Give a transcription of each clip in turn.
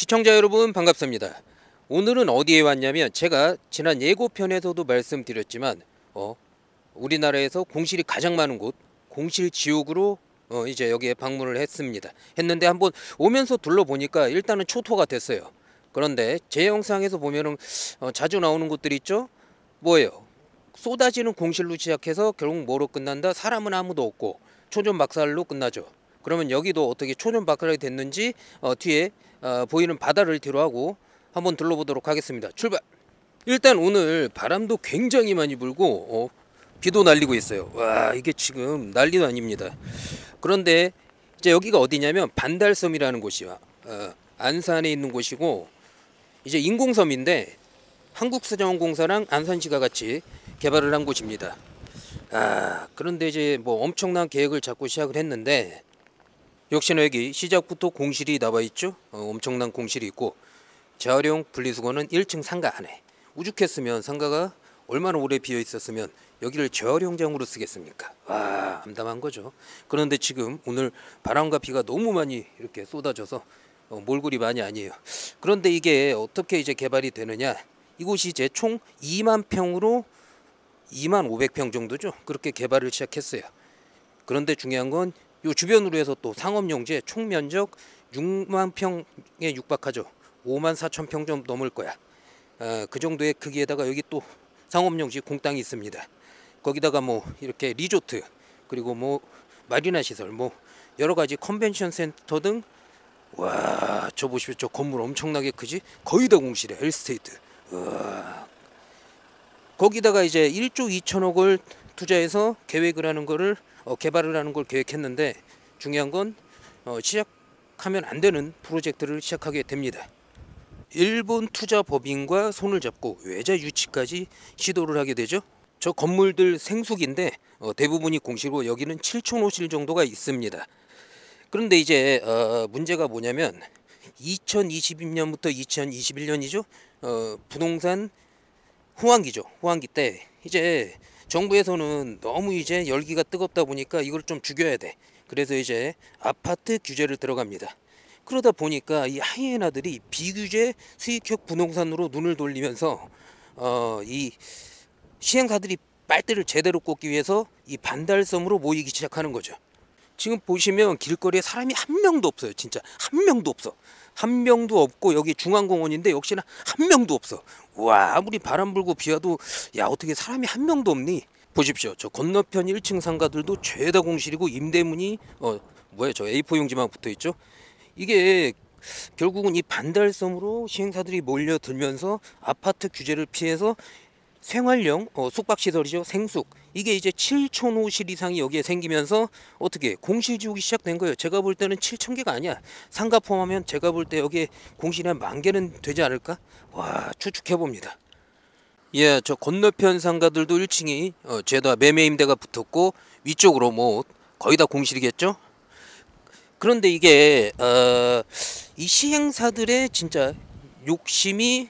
시청자 여러분 반갑습니다. 오늘은 어디에 왔냐면 제가 지난 예고편에서도 말씀드렸지만 우리나라에서 공실이 가장 많은 곳 공실 지옥으로 이제 여기에 방문을 했는데 한번 오면서 둘러보니까 일단은 초토가 됐어요. 그런데 제 영상에서 보면은 자주 나오는 곳들이 있죠. 뭐예요? 쏟아지는 공실로 시작해서 결국 뭐로 끝난다? 사람은 아무도 없고 초전박살로 끝나죠. 그러면 여기도 어떻게 초전박살이 됐는지 뒤에 보이는 바다를 뒤로하고 한번 둘러보도록 하겠습니다. 출발! 일단 오늘 바람도 굉장히 많이 불고 비도 날리고 있어요. 와, 이게 지금 난리도 아닙니다. 그런데 이제 여기가 어디냐면 반달섬이라는 곳이야. 안산에 있는 곳이고 이제 인공섬인데 한국수자원공사랑 안산시가 같이 개발을 한 곳입니다. 그런데 이제 뭐 엄청난 계획을 잡고 시작을 했는데 역시나 여기 시작부터 공실이 나와 있죠. 엄청난 공실이 있고 재활용 분리수거는 1층 상가 안에. 오죽했으면 상가가 얼마나 오래 비어 있었으면 여기를 재활용장으로 쓰겠습니까? 와, 암담한 거죠. 그런데 지금 오늘 바람과 비가 너무 많이 이렇게 쏟아져서 몰골이 많이 아니에요. 그런데 이게 어떻게 이제 개발이 되느냐? 이곳이 이제 총 2만 평으로 2만 500평 정도죠. 그렇게 개발을 시작했어요. 그런데 중요한 건 이 주변으로 해서 또 상업용지 총 면적 6만 평에 육박하죠. 5만 4천 평 좀 넘을 거야. 그 정도의 크기에다가 여기 또 상업용지 공땅이 있습니다. 거기다가 뭐 이렇게 리조트 그리고 뭐 마리나 시설 뭐 여러 가지 컨벤션 센터 등 와, 저 보십시오. 저 건물 엄청나게 크지? 거의 다 공실이야. 엘스테이트. 와. 거기다가 이제 1조 2천억을 투자해서 계획을 하는 거를 개발을 하는 걸 계획했는데 중요한 건 시작하면 안 되는 프로젝트를 시작하게 됩니다. 일본 투자법인과 손을 잡고 외자 유치까지 시도를 하게 되죠. 저 건물들 생숙인데 대부분이 공실고 여기는 7,000호실 정도가 있습니다. 그런데 이제 문제가 뭐냐면 2020년부터 2021년이죠. 부동산 호황기죠. 호황기 때 이제 정부에서는 너무 이제 열기가 뜨겁다 보니까 이걸 좀 죽여야 돼. 그래서 이제 아파트 규제를 들어갑니다. 그러다 보니까 이 하이에나들이 비규제 수익형 부동산으로 눈을 돌리면서 이 시행사들이 빨대를 제대로 꽂기 위해서 이 반달섬으로 모이기 시작하는 거죠. 지금 보시면 길거리에 사람이 한 명도 없어요. 진짜 한 명도 없어. 한 명도 없고 여기 중앙공원인데 역시나 한 명도 없어. 와, 아무리 바람 불고 비 와도 야, 어떻게 사람이 한 명도 없니? 보십시오. 저 건너편 1층 상가들도 죄다 공실이고 임대문이 뭐야, 저 A4 용지만 붙어 있죠. 이게 결국은 이 반달섬으로 시행사들이 몰려들면서 아파트 규제를 피해서 생활형 숙박시설이죠. 생숙. 이게 이제 7,000호실 이상이 여기에 생기면서 어떻게 공실지옥이 시작된 거예요. 제가 볼 때는 7,000개가 아니야. 상가 포함하면 제가 볼 때 여기에 공실이 한 10,000개는 되지 않을까? 와, 추측해봅니다. 예, 저 건너편 상가들도 1층이 죄다 매매임대가 붙었고 위쪽으로 뭐 거의 다 공실이겠죠? 그런데 이게 이 시행사들의 진짜 욕심이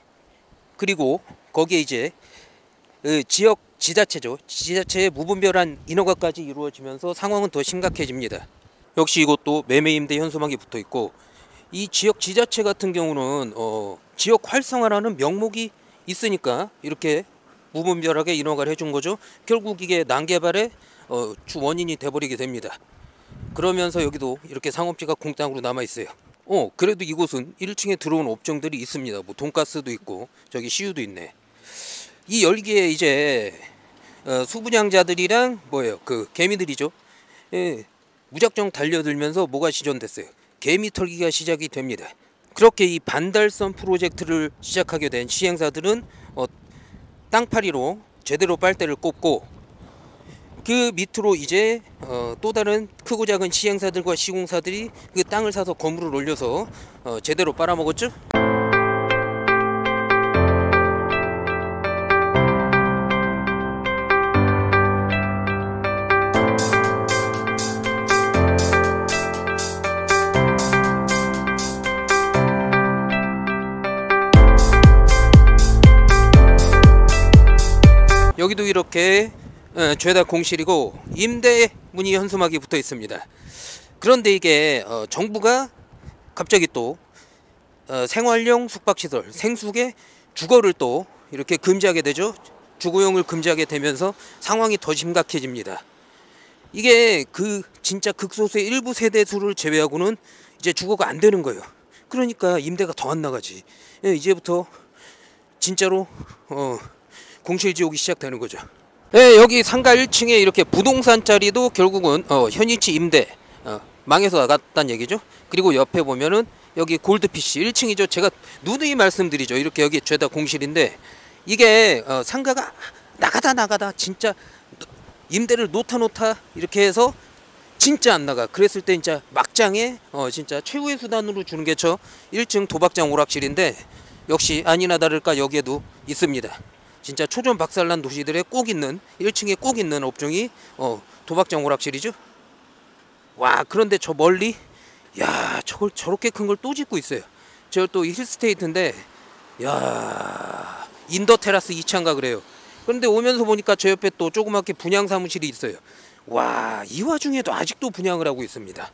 그리고 거기에 이제 지역 지자체죠. 지자체의 무분별한 인허가까지 이루어지면서 상황은 더 심각해집니다. 역시 이것도 매매임대 현수막이 붙어 있고 이 지역 지자체 같은 경우는 지역 활성화라는 명목이 있으니까 이렇게 무분별하게 인허가를 해준 거죠. 결국 이게 난개발의 주 원인이 돼버리게 됩니다. 그러면서 여기도 이렇게 상업지가 공땅으로 남아 있어요. 그래도 이곳은 1층에 들어온 업종들이 있습니다. 뭐 돈가스도 있고 저기 CU도 있네. 이 열기에 이제 수분양자들이랑 뭐예요? 그 개미들이죠. 예, 무작정 달려들면서 뭐가 시전됐어요? 개미 털기가 시작이 됩니다. 그렇게 이 반달섬 프로젝트를 시작하게 된 시행사들은 땅파리로 제대로 빨대를 꽂고 그 밑으로 이제 또 다른 크고 작은 시행사들과 시공사들이 그 땅을 사서 건물을 올려서 제대로 빨아먹었죠. 여기도 이렇게 죄다 공실이고 임대문이 현수막이 붙어 있습니다. 그런데 이게 정부가 갑자기 또 생활용 숙박시설 생숙의 주거를 또 이렇게 금지하게 되죠. 주거용을 금지하게 되면서 상황이 더 심각해집니다. 이게 그 진짜 극소수의 일부 세대수를 제외하고는 이제 주거가 안 되는 거예요. 그러니까 임대가 더 안 나가지. 이제부터 진짜로 공실지옥이 시작되는 거죠. 여기 상가 1층에 이렇게 부동산 자리도 결국은 현위치 임대 망해서 나갔다는 얘기죠. 그리고 옆에 보면은 여기 골드피쉬 1층이죠. 제가 누누이 말씀드리죠. 이렇게 여기 죄다 공실인데 이게 상가가 나가다 진짜 임대를 놓다 이렇게 해서 진짜 안 나가. 그랬을 때 진짜 막장에 진짜 최후의 수단으로 주는 게 저 1층 도박장 오락실인데 역시 아니나 다를까 여기에도 있습니다. 진짜 초전 박살난 도시들에 꼭 있는 1층에 꼭 있는 업종이 도박장 오락실이죠. 와, 그런데 저 멀리 야, 저걸 저렇게 큰 걸 또 짓고 있어요. 저 또 힐스테이트인데 야, 인더 테라스 2차인가 그래요. 그런데 오면서 보니까 저 옆에 또 조그맣게 분양 사무실이 있어요. 와, 이 와중에도 아직도 분양을 하고 있습니다.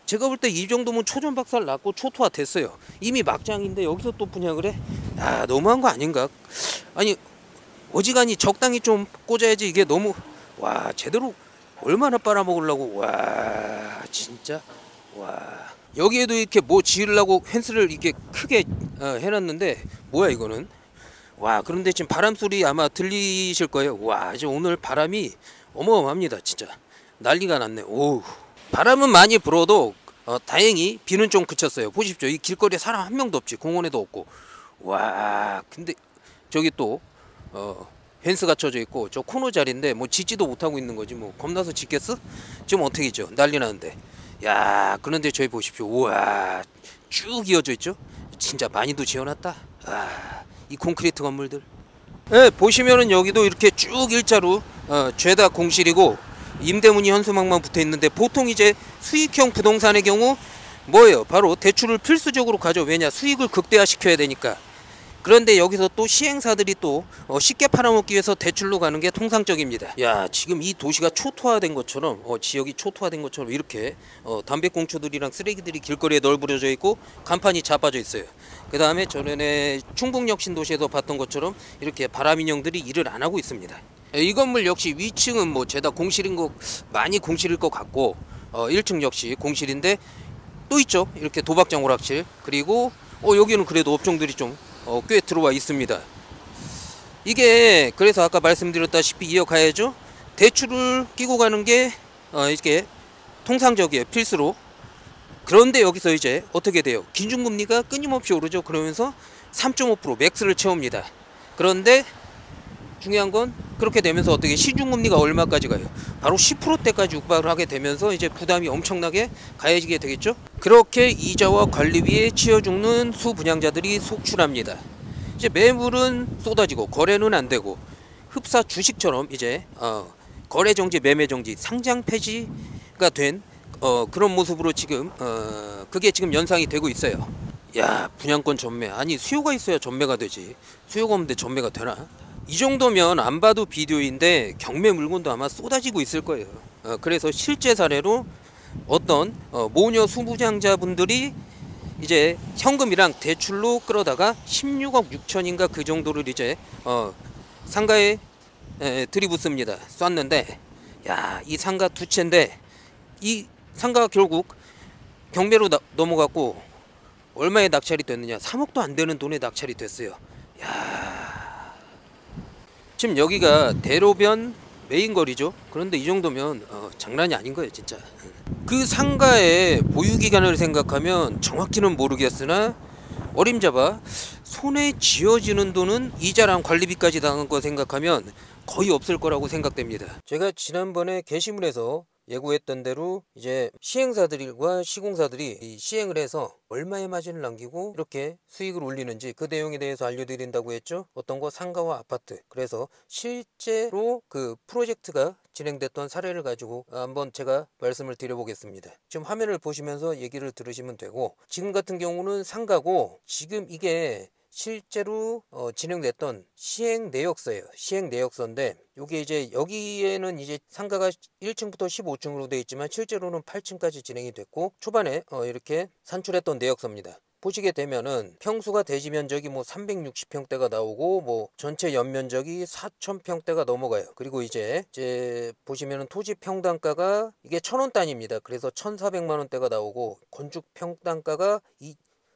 제가 볼 때 이 정도면 초전 박살 났고 초토화 됐어요. 이미 막장인데 여기서 또 분양을 해? 아, 너무한 거 아닌가? 아니, 어지간히 적당히 좀 꽂아야지. 이게 너무 와, 제대로 얼마나 빨아먹으려고. 와, 진짜. 와, 여기에도 이렇게 뭐 지으려고 펜스를 이렇게 크게 해놨는데 뭐야 이거는. 와, 그런데 지금 바람 소리 아마 들리실 거예요. 와, 이제 오늘 바람이 어마어마합니다. 진짜 난리가 났네. 오, 바람은 많이 불어도 다행히 비는 좀 그쳤어요. 보십시오. 이 길거리에 사람 한 명도 없지. 공원에도 없고. 와, 근데 저기 또 펜스가 쳐져 있고 저 코너 자리인데 뭐 짓지도 못하고 있는 거지. 뭐 겁나서 짓겠어? 지금 어떻게 있죠? 난리 나는데. 야, 그런데 저희 보십시오. 우와, 쭉 이어져 있죠. 진짜 많이도 지어놨다. 아, 이 콘크리트 건물들. 보시면은 여기도 이렇게 쭉 일자로 죄다 공실이고 임대문이 현수막만 붙어 있는데 보통 이제 수익형 부동산의 경우 뭐예요? 바로 대출을 필수적으로 가져. 왜냐? 수익을 극대화 시켜야 되니까. 그런데 여기서 또 시행사들이 또 쉽게 팔아먹기 위해서 대출로 가는 게 통상적입니다. 야, 지금 이 도시가 초토화된 것처럼 지역이 초토화된 것처럼 이렇게 담배꽁초들이랑 쓰레기들이 길거리에 널브러져 있고 간판이 자빠져 있어요. 그 다음에 전에 충북역 신도시에서 봤던 것처럼 이렇게 바람인형들이 일을 안 하고 있습니다. 이 건물 역시 위층은 뭐 죄다 공실인 거 많이 공실일 것 같고 1층 역시 공실인데 또 있죠. 이렇게 도박장 오락실. 그리고 여기는 그래도 업종들이 좀 꽤 들어와 있습니다. 이게 그래서 아까 말씀드렸다시피 이어가야죠. 대출을 끼고 가는 게 이렇게 통상적이에요. 필수로. 그런데 여기서 이제 어떻게 돼요? 기준금리가 끊임없이 오르죠. 그러면서 3.5% 맥스를 채웁니다. 그런데 중요한 건 그렇게 되면서 어떻게 시중금리가 얼마까지 가요? 바로 10%대까지 육박을 하게 되면서 이제 부담이 엄청나게 가해지게 되겠죠. 그렇게 이자와 관리비에 치여 죽는 수분양자들이 속출합니다. 이제 매물은 쏟아지고 거래는 안 되고 흡사 주식처럼 이제 거래 정지, 매매 정지, 상장 폐지가 된 그런 모습으로 지금 그게 지금 연상이 되고 있어요. 야, 분양권 전매. 아니, 수요가 있어야 전매가 되지. 수요가 없는데 전매가 되나? 이 정도면 안 봐도 비디오인데 경매 물건도 아마 쏟아지고 있을 거예요. 그래서 실제 사례로 어떤 모녀 수분양자분들이 이제 현금이랑 대출로 끌어다가 16억 6천인가 그 정도를 이제 상가에 들이붓습니다. 쐈는데 야, 이 상가 두 채인데 이 상가가 결국 경매로 넘어갔고 얼마에 낙찰이 됐느냐? 3억도 안 되는 돈에 낙찰이 됐어요. 야, 지금 여기가 대로변 메인 거리죠. 그런데 이 정도면 장난이 아닌 거예요, 진짜. 그 상가의 보유 기간을 생각하면 정확히는 모르겠으나 어림잡아 손에 쥐어지는 돈은 이자랑 관리비까지 당한 거 생각하면 거의 없을 거라고 생각됩니다. 제가 지난번에 게시물에서 예고했던 대로 이제 시행사들과 시공사들이 이 시행을 해서 얼마의 마진을 남기고 이렇게 수익을 올리는지 그 내용에 대해서 알려드린다고 했죠. 어떤 거 상가와 아파트. 그래서 실제로 그 프로젝트가 진행됐던 사례를 가지고 한번 제가 말씀을 드려보겠습니다. 지금 화면을 보시면서 얘기를 들으시면 되고, 지금 같은 경우는 상가고 지금 이게 실제로 진행됐던 시행 내역서예요. 시행 내역서인데 요게 이제 여기에는 이제 상가가 1층부터 15층으로 되어 있지만 실제로는 8층까지 진행이 됐고 초반에 이렇게 산출했던 내역서입니다. 보시게 되면은 평수가 대지 면적이 뭐 360평대가 나오고 뭐 전체 연면적이 4,000평대가 넘어가요. 그리고 이제 보시면은 토지 평당가가 이게 1,000원 단위입니다. 그래서 1,400만 원대가 나오고 건축 평당가가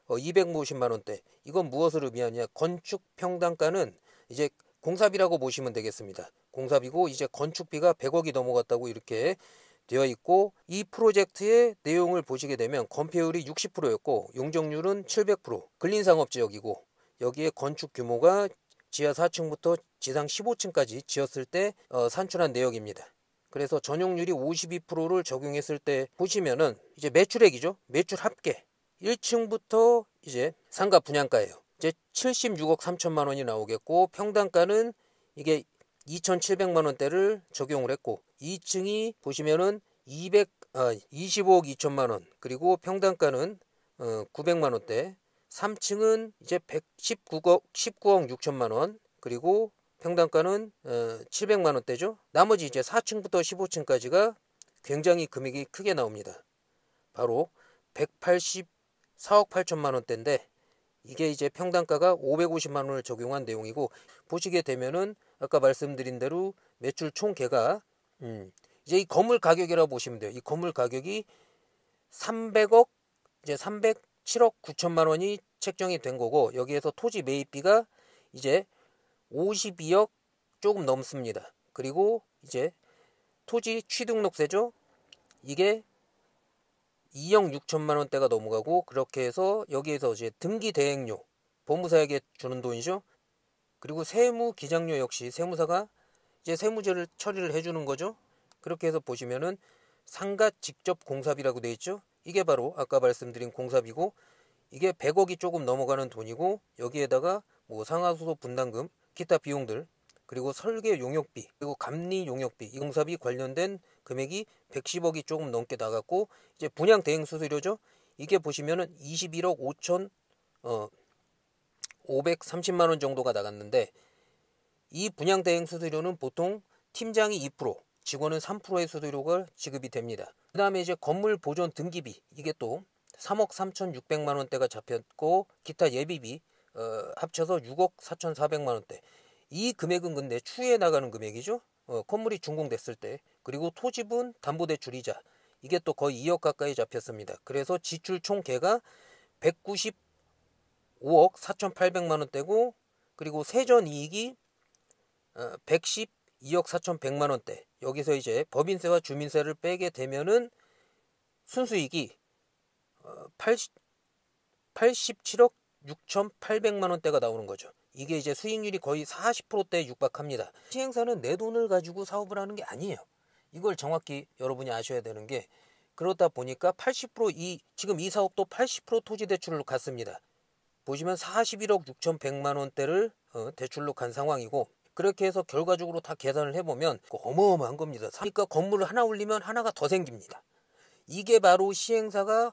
250만 원대. 이건 무엇을 의미하냐? 건축 평당가는 이제 공사비라고 보시면 되겠습니다. 공사비고 이제 건축비가 100억이 넘어갔다고 이렇게 되어 있고, 이 프로젝트의 내용을 보시게 되면 건폐율이 60%였고 용적률은 700%, 근린상업지역이고 여기에 건축 규모가 지하 4층부터 지상 15층까지 지었을 때 산출한 내역입니다. 그래서 전용률이 52%를 적용했을 때 보시면은 이제 매출액이죠. 매출 합계 1층부터 이제 상가 분양가예요. 이제 76억 3천만 원이 나오겠고, 평당가는 이게 2,700만 원대를 적용을 했고, 2층이 보시면은 25억 2천만 원, 그리고 평당가는 900만 원대, 3층은 이제 19억 6천만 원, 그리고 평당가는 700만 원대죠. 나머지 이제 4층부터 15층까지가 굉장히 금액이 크게 나옵니다. 바로 184억 8천만 원대인데 이게 이제 평당가가 550만 원을 적용한 내용이고, 보시게 되면은 아까 말씀드린 대로 매출 총계가 이제 이 건물 가격이라고 보시면 돼요. 이 건물 가격이 307억 9천만 원이 책정이 된 거고, 여기에서 토지 매입비가 이제 52억 조금 넘습니다. 그리고 이제 토지 취등록세죠. 이게 2억 6천만 원대가 넘어가고, 그렇게 해서 여기에서 이제 등기 대행료, 법무사에게 주는 돈이죠. 그리고 세무 기장료 역시 세무사가 이제 세무제를 처리를 해주는 거죠. 그렇게 해서 보시면은 상가 직접 공사비라고 되어 있죠. 이게 바로 아까 말씀드린 공사비고, 이게 100억이 조금 넘어가는 돈이고, 여기에다가 뭐 상하수도 분담금, 기타 비용들, 그리고 설계 용역비, 그리고 감리 용역비, 이 공사비 관련된 금액이 110억이 조금 넘게 나갔고, 이제 분양 대행 수수료죠. 이게 보시면은 21억 530만 원 정도가 나갔는데, 이 분양 대행 수수료는 보통 팀장이 2%, 직원은 3%의 수수료가 지급이 됩니다. 그 다음에 이제 건물 보존 등기비, 이게 또 3억 3,600만 원대가 잡혔고, 기타 예비비 합쳐서 6억 4,400만 원대. 이 금액은 근데 추후에 나가는 금액이죠. 건물이 준공됐을 때. 그리고 토지분 담보대출이자, 이게 또 거의 2억 가까이 잡혔습니다. 그래서 지출 총계가 195억 4,800만 원대고, 그리고 세전이익이 112억 4,100만 원대. 여기서 이제 법인세와 주민세를 빼게 되면은 순수익이 87억 6,800만 원대가 나오는 거죠. 이게 이제 수익률이 거의 40%대에 육박합니다. 시행사는 내 돈을 가지고 사업을 하는 게 아니에요. 이걸 정확히 여러분이 아셔야 되는 게, 그러다 보니까 80% 지금 이 사업도 80% 토지 대출로 갔습니다. 보시면 41억 6,100만 원대를 대출로 간 상황이고, 그렇게 해서 결과적으로 다 계산을 해보면 어마어마한 겁니다. 그러니까 건물을 하나 올리면 하나가 더 생깁니다. 이게 바로 시행사가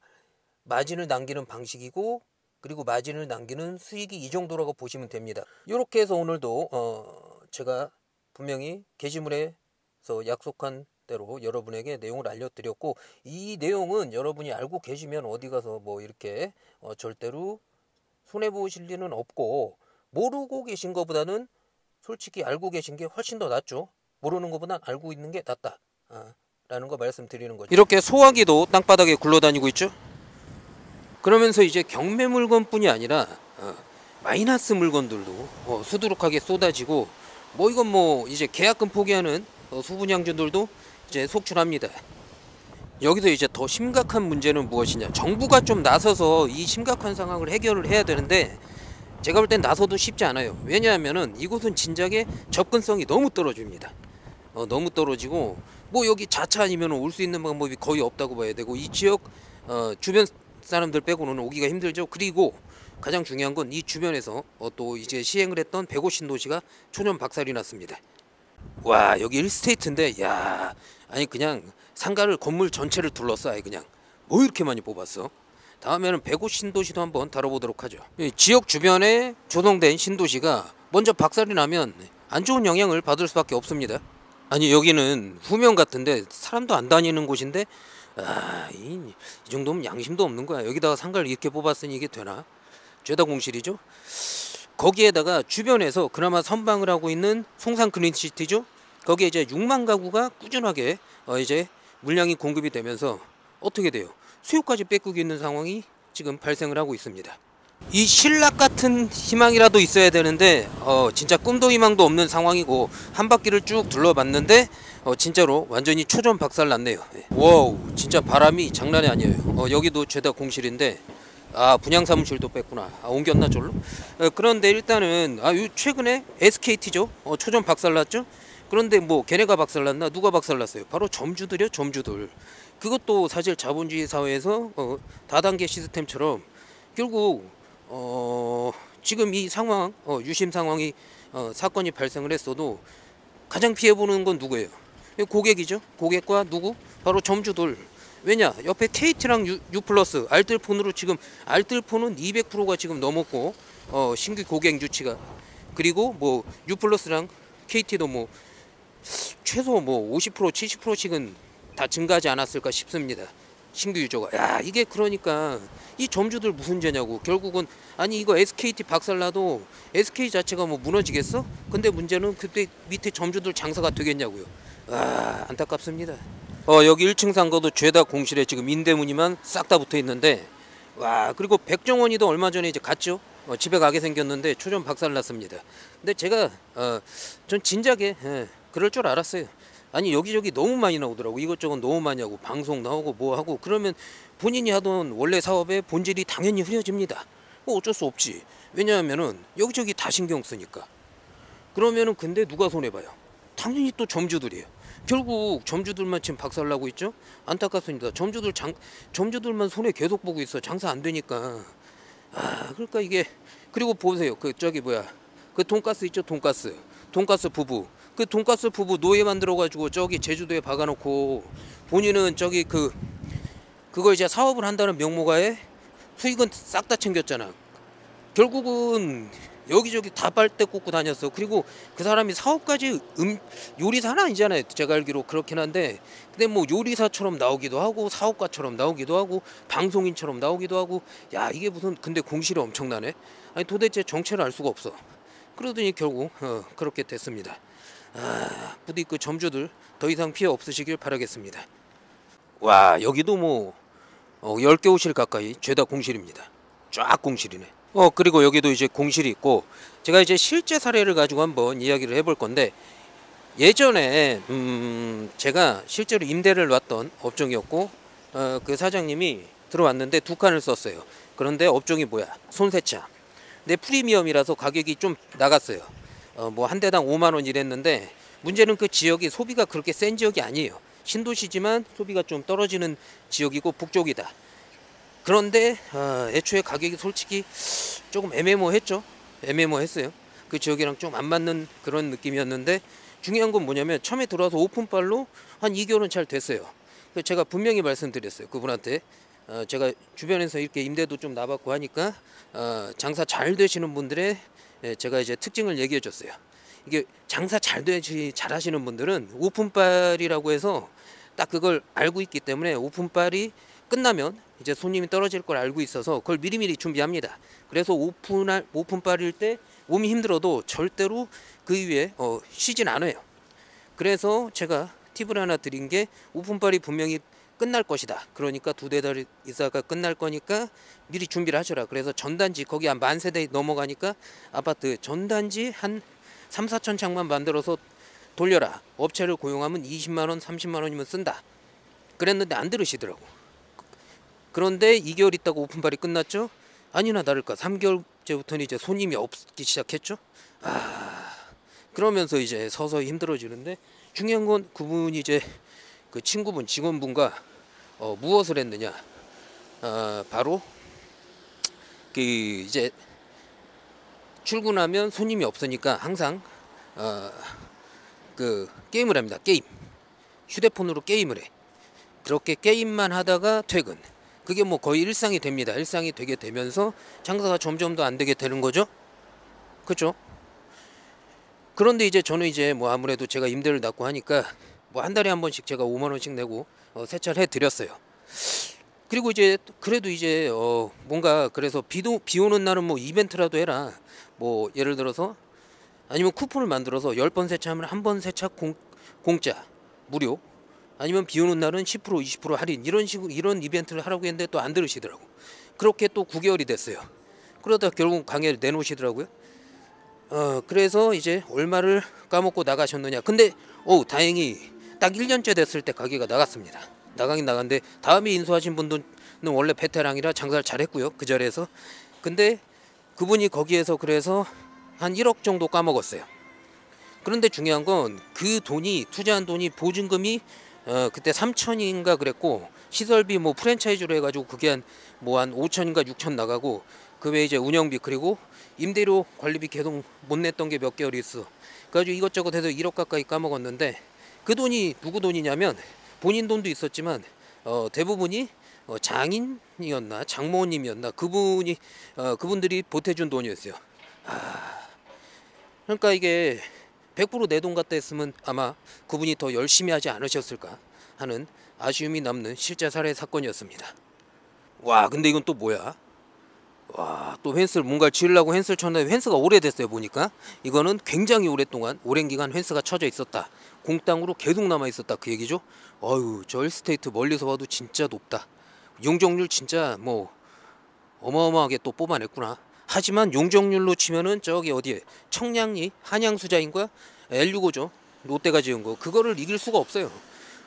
마진을 남기는 방식이고, 그리고 마진을 남기는 수익이 이 정도라고 보시면 됩니다. 이렇게 해서 오늘도 제가 분명히 게시물에서 약속한 대로 여러분에게 내용을 알려드렸고, 이 내용은 여러분이 알고 계시면 어디 가서 뭐 이렇게 절대로 손해보실 일은 없고, 모르고 계신 것보다는 솔직히 알고 계신 게 훨씬 더 낫죠. 모르는 것보다 알고 있는 게 낫다 라는 거 말씀드리는 거죠. 이렇게 소화기도 땅바닥에 굴러다니고 있죠. 그러면서 이제 경매 물건뿐이 아니라 마이너스 물건들도 수두룩하게 쏟아지고, 뭐 이건 뭐 이제 계약금 포기하는 수분양주들도 이제 속출합니다. 여기서 이제 더 심각한 문제는 무엇이냐? 정부가 좀 나서서 이 심각한 상황을 해결을 해야 되는데, 제가 볼 땐 나서도 쉽지 않아요. 왜냐하면은 이곳은 진작에 접근성이 너무 떨어집니다. 너무 떨어지고, 뭐 여기 자차 아니면 올 수 있는 방법이 거의 없다고 봐야 되고, 이 지역 주변 사람들 빼고는 오기가 힘들죠. 그리고 가장 중요한 건 이 주변에서 또 이제 시행을 했던 105 신도시가 초년 박살이 났습니다. 와, 여기 1스테이트인데, 야, 아니 그냥 상가를 건물 전체를 둘러싸. 아예 그냥 뭐 이렇게 많이 뽑았어. 다음에는 105 신도시도 한번 다뤄보도록 하죠. 지역 주변에 조성된 신도시가 먼저 박살이 나면 안 좋은 영향을 받을 수밖에 없습니다. 아니 여기는 후면 같은데 사람도 안 다니는 곳인데 이 정도면 양심도 없는 거야. 여기다가 상가를 이렇게 뽑았으니 이게 되나? 죄다 공실이죠. 거기에다가 주변에서 그나마 선방을 하고 있는 송산 그린시티죠. 거기에 이제 6만 가구가 꾸준하게 이제 물량이 공급이 되면서 어떻게 돼요? 수요까지 뺏기고 있는 상황이 지금 발생을 하고 있습니다. 이 신락 같은 희망이라도 있어야 되는데 진짜 꿈도 희망도 없는 상황이고, 한 바퀴를 쭉 둘러봤는데 진짜로 완전히 초전 박살 났네요. 와우, 진짜 바람이 장난이 아니에요. 여기도 죄다 공실인데, 분양 사무실도 뺐구나. 옮겼나 절로? 그런데 일단은 최근에 SKT죠. 초전 박살 났죠. 그런데 뭐 걔네가 박살 났나? 누가 박살 났어요? 바로 점주들이요, 점주들. 그것도 사실 자본주의 사회에서 다단계 시스템처럼 결국 지금 이 상황, 유심 상황이 사건이 발생을 했어도 가장 피해보는 건 누구예요? 고객이죠. 고객과 누구? 바로 점주들. 왜냐? 옆에 KT랑 U+ 알뜰폰으로 지금 알뜰폰은 200%가 지금 넘었고, 신규 고객 유치가, 그리고 뭐 U+랑 KT도 뭐 최소 뭐 50% 70%씩은 다 증가하지 않았을까 싶습니다. 신규 유저가. 이게 그러니까 이 점주들 무슨 죄냐고. 결국은 아니 이거 SKT 박살나도 SK 자체가 뭐 무너지겠어? 근데 문제는 그때 밑에 점주들 장사가 되겠냐고요. 안타깝습니다. 여기 1층 상가도 죄다 공실에 지금 임대문이만 싹 다 붙어 있는데, 그리고 백종원이도 얼마 전에 이제 갔죠. 집에 가게 생겼는데 초전 박살 났습니다. 근데 제가 전 진작에 그럴 줄 알았어요. 아니 여기저기 너무 많이 나오더라고. 이것저것 너무 많이 하고 방송 나오고 뭐 하고 그러면 본인이 하던 원래 사업의 본질이 당연히 흐려집니다. 뭐 어쩔 수 없지. 왜냐하면은 여기저기 다 신경 쓰니까. 그러면은 근데 누가 손해봐요? 당연히 또 점주들이에요. 결국 점주들만 지금 박살나고 있죠. 안타깝습니다. 점주들만 손해 계속 보고 있어. 장사 안 되니까. 그러니까 이게, 그리고 보세요. 그 돈가스 있죠. 돈가스 부부. 그 돈가스 부부 노예 만들어가지고 저기 제주도에 박아놓고 본인은 저기 그걸 이제 사업을 한다는 명목하에 수익은 싹 다 챙겼잖아. 결국은 여기저기 다 빨대 꽂고 다녔어. 그리고 그 사람이 사업까지 요리사는 아니잖아요. 제가 알기로 그렇긴 한데, 근데 뭐 요리사처럼 나오기도 하고 사업가처럼 나오기도 하고 방송인처럼 나오기도 하고, 이게 무슨, 근데 공실이 엄청나네. 아니 도대체 정체를 알 수가 없어. 그러더니 결국 그렇게 됐습니다. 부디 그 점주들 더 이상 피해 없으시길 바라겠습니다. 여기도 뭐 10개 호실 가까이 죄다 공실입니다. 쫙 공실이네. 그리고 여기도 이제 공실이 있고, 제가 이제 실제 사례를 가지고 한번 이야기를 해볼 건데, 예전에 제가 실제로 임대를 놨던 업종이었고, 그 사장님이 들어왔는데 2칸을 썼어요. 그런데 업종이 뭐야? 손세차. 근데 프리미엄이라서 가격이 좀 나갔어요. 뭐 한 대당 5만 원 이랬는데, 문제는 그 지역이 소비가 그렇게 센 지역이 아니에요. 신도시지만 소비가 좀 떨어지는 지역이고 북쪽이다. 그런데 애초에 가격이 솔직히 조금 애매모했어요. 그 지역이랑 좀 안 맞는 그런 느낌이었는데, 중요한 건 뭐냐면 처음에 들어와서 오픈빨로 한 2개월은 잘 됐어요. 제가 분명히 말씀드렸어요. 그분한테 제가 주변에서 이렇게 임대도 좀 나봤고 하니까 장사 잘 되시는 분들의 제가 이제 특징을 얘기해 줬어요. 이게 장사 잘 하시는 분들은 오픈빨이라고 해서 딱 그걸 알고 있기 때문에, 오픈빨이 끝나면 이제 손님이 떨어질 걸 알고 있어서 그걸 미리미리 준비합니다. 그래서 오픈빨일 때 몸이 힘들어도 절대로 그 이후에 쉬진 않아요. 그래서 제가 팁을 하나 드린 게, 오픈빨이 분명히 끝날 것이다. 그러니까 2-4달 있다가 끝날 거니까 미리 준비를 하셔라. 그래서 전단지, 거기 한 10,000세대 넘어가니까 아파트 전단지 한 3-4천 창만 만들어서 돌려라. 업체를 고용하면 20만 원, 30만 원이면 쓴다. 그랬는데 안 들으시더라고. 그런데 2개월 있다가 오픈빨이 끝났죠. 아니나 다를까 3개월째부터는 이제 손님이 없기 시작했죠. 그러면서 이제 서서히 힘들어지는데, 중요한 건 그분이 이제 그 친구분, 직원분과 무엇을 했느냐. 바로 그 이제 출근하면 손님이 없으니까 항상 그 게임을 합니다. 게임. 휴대폰으로 게임을 해. 그렇게 게임만 하다가 퇴근. 그게 뭐 거의 일상이 됩니다. 일상이 되게 되면서 장사가 점점 더 안 되게 되는 거죠. 그렇죠? 그런데 이제 저는 이제 뭐 아무래도 제가 임대를 놨고 하니까 뭐 한 달에 한 번씩 제가 5만 원씩 내고 세차를 해드렸어요. 그리고 이제 그래도 이제 뭔가 그래서 비 오는 날은 뭐 이벤트라도 해라. 뭐 예를 들어서 아니면 쿠폰을 만들어서 10번 세차하면 한 번 세차 공짜 무료, 아니면 비 오는 날은 10% 20% 할인, 이런 식으로 이런 이벤트를 하라고 했는데 또 안 들으시더라고. 그렇게 또 9개월이 됐어요. 그러다 결국 강의를 내놓으시더라고요. 그래서 이제 얼마를 까먹고 나가셨느냐. 근데 다행히 딱 1년째 됐을 때 가게가 나갔습니다. 나가긴 나갔는데 다음에 인수하신 분들은 원래 베테랑이라 장사를 잘했고요, 그 자리에서. 근데 그분이 거기에서 그래서 한 1억 정도 까먹었어요. 그런데 중요한 건 그 돈이, 투자한 돈이 보증금이 그때 3천인가 그랬고, 시설비 뭐 프랜차이즈로 해가지고 그게 한 5천인가 6천 나가고, 그 외에 이제 운영비, 그리고 임대료 관리비 계속 못 냈던 게 몇 개월이 있어. 그래가지고 이것저것 해서 1억 가까이 까먹었는데, 그 돈이 누구 돈이냐면 본인 돈도 있었지만 대부분이 장인이었나 장모님이었나 그분들이 보태준 돈이었어요. 그러니까 이게 100% 내 돈 같다 했으면 아마 그분이 더 열심히 하지 않으셨을까 하는 아쉬움이 남는 실제 살해 사건이었습니다. 와, 근데 이건 또 뭐야? 와, 또 펜스를 뭔가 지으려고 펜스를 쳤는데 펜스가 오래됐어요. 보니까 이거는 굉장히 오랫동안 오랜 기간 펜스가 쳐져 있었다, 공땅으로 계속 남아 있었다, 그 얘기죠. 어휴, 저 힐스테이트 멀리서 봐도 진짜 높다. 용적률 진짜 뭐 어마어마하게 또 뽑아냈구나. 하지만 용적률로 치면은 저기 어디에 청량리 한양수자인과 L65죠, 롯데가 지은 거, 그거를 이길 수가 없어요.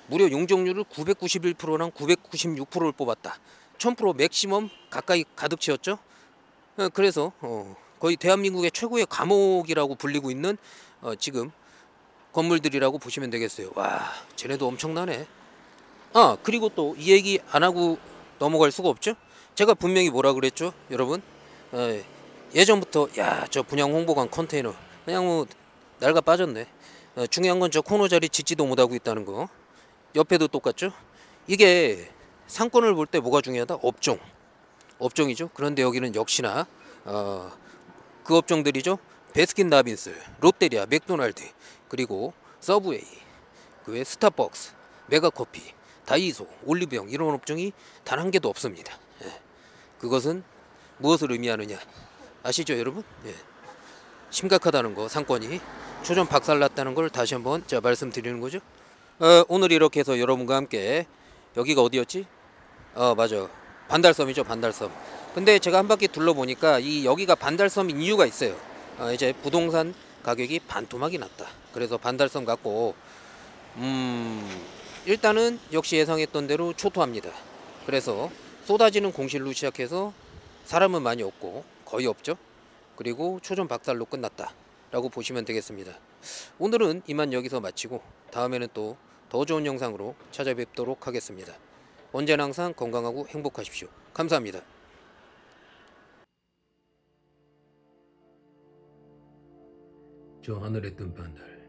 무려 용적률을 991%랑 996%를 뽑았다. 1000% 맥시멈 가까이 가득 채웠죠. 그래서 거의 대한민국의 최고의 감옥이라고 불리고 있는 지금 건물들이라고 보시면 되겠어요. 와, 쟤네도 엄청나네. 그리고 또 이 얘기 안 하고 넘어갈 수가 없죠. 제가 분명히 뭐라 그랬죠, 여러분? 예전부터 야, 저 분양 홍보관 컨테이너 그냥 뭐 낡아 빠졌네. 중요한 건 저 코너 자리 짓지도 못하고 있다는 거. 옆에도 똑같죠. 이게 상권을 볼 때 뭐가 중요하다? 업종이죠. 그런데 여기는 역시나 그 업종들이죠. 베스킨라빈스, 롯데리아, 맥도날드, 그리고 서브웨이, 그 외 스타벅스, 메가커피, 다이소, 올리브영, 이런 업종이 단 한 개도 없습니다. 그것은 무엇을 의미하느냐 아시죠, 여러분? 심각하다는 거, 상권이 초전 박살났다는 걸 다시 한번 제가 말씀드리는 거죠. 오늘 이렇게 해서 여러분과 함께, 여기가 어디였지? 맞아, 반달섬이죠, 반달섬. 근데 제가 한 바퀴 둘러보니까 여기가 반달섬인 이유가 있어요. 이제 부동산 가격이 반토막이 났다. 그래서 반달섬 갔고, 일단은 역시 예상했던 대로 초토합니다. 그래서 쏟아지는 공실로 시작해서 사람은 많이 없고 거의 없죠. 그리고 초전 박살로 끝났다 라고 보시면 되겠습니다. 오늘은 이만 여기서 마치고 다음에는 또 더 좋은 영상으로 찾아뵙도록 하겠습니다. 언제나 항상 건강하고 행복하십시오. 감사합니다. 저 하늘에 뜬 반달,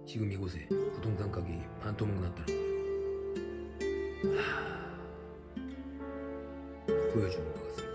지금 이곳에 부동산 가격이 반토막 났다는 걸 보여주는 것 같습니다.